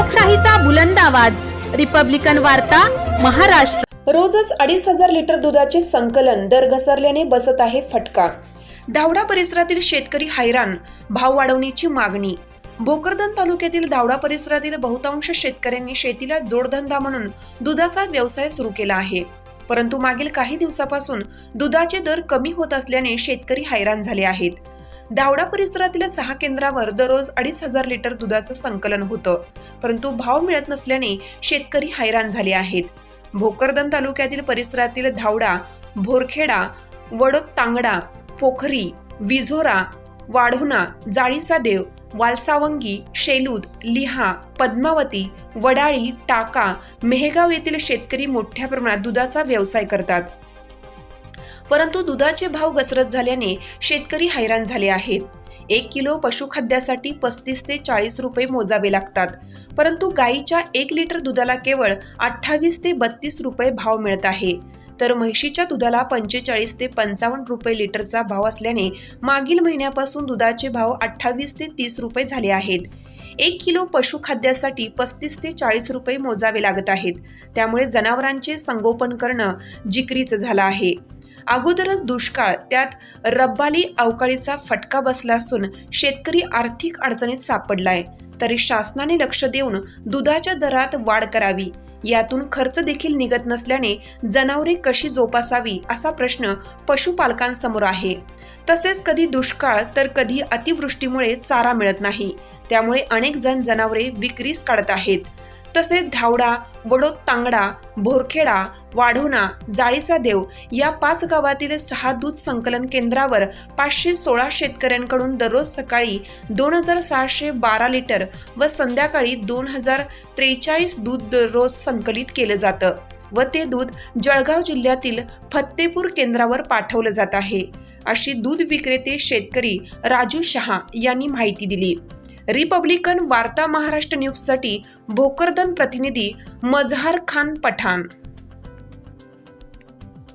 लोकशाहीचा बुलंद आवाज, रिपब्लिकन वार्ता, महाराष्ट्र। रोजच 2,500 लिटर दुधाचे संकलन दर घसरल्याने बसत आहे फटका। धावडा परिसरातील शेतकरी हैराण, भाव वाढवण्याची मागणी। भोकरदन तालुक्यातील धावडा परिसरातील बहुतांश शेतकऱ्यांनी शेतीला जोडधंदा म्हणून दुधाचा व्यवसाय सुरू केला आहे, परंतु मागील काही दिवसापासून दुधाचे दर कमी होत असल्याने शेतकरी हैराण झाले आहेत। धावडा परिसरातील 6 केंद्रावर दररोज 2,500 लिटर दुधाचं संकलन होतं, परंतु भाव मिळत नसल्याने शेतकरी हैराण झाले आहेत। भोकरदन तालुक्यातील परिसरातील धावडा, भोरखेडा, वडोतांगडा, पोखरी, विझोरा, वाढोणा, जाळीचा देव, वालसावंगी, शेलूद, लिहा, पद्मावती, वडाळी, टाका, मेहगाव येथील शेतकरी मोठ्या प्रमाणात दुधाचा व्यवसाय करतात, परंतु दुधाचे भाव घसरत झाल्याने शेतकरी हैराण झाले आहेत। 1 किलो पशुखाद्यासाठी 35 ते 40 रुपये मोजावे लागतात, परंतु गाईच्या 1 लिटर दुधाला केवळ 28 ते 32 रुपये भाव मिळत आहे, तर म्हैशीच्या दुधाला 45 ते 55 रुपये लिटरचा भाव असल्याने मागील महिन्यापासून दुधाचे भाव 28 ते 30 रुपये झाले आहेत। 1 किलो पशुखाद्यासाठी 35 ते 40 रुपये मोजावे लागत आहेत, त्यामुळे जनावरांचे संगोपन करणं जिकरीचं झालं आहे। अगोदरच दुष्काळ, त्यात रब्बाली अवकाळीचा फटका बसला असून शेतकरी आर्थिक अडचणीत सापडलाय, तरी शासनाने लक्ष देऊन दुधाच्या दरात वाढ करावी। यातून खर्च देखील निघत नसल्याने जनावरे कशी जोपासावी असा प्रश्न पशुपालकांसमोर आहे। तसेच कधी दुष्काळ तर कधी अतिवृष्टीमुळे चारा मिळत नाही, त्यामुळे अनेक जण जनावरे विक्रीस काढत आहेत। तसेच धावडा, वडोतांगडा, भोरखेडा, वाढोणा, जाळीचा देव या 5 गावातील 6 दूध संकलन केंद्रावर 516 शेतकऱ्यांकडून दररोज सकाळी 2,612 लिटर व संध्याकाळी 2,043 दूध दररोज संकलित केलं जातं व ते दूध जळगाव जिल्ह्यातील फत्तेपूर केंद्रावर पाठवलं जात आहे, अशी दूध विक्रेते शेतकरी राजू शहा यांनी माहिती दिली। रिपब्लिकन वार्ता महाराष्ट्र न्यूजसाठी भोकरदन प्रतिनिधी मजहर खान पठाण।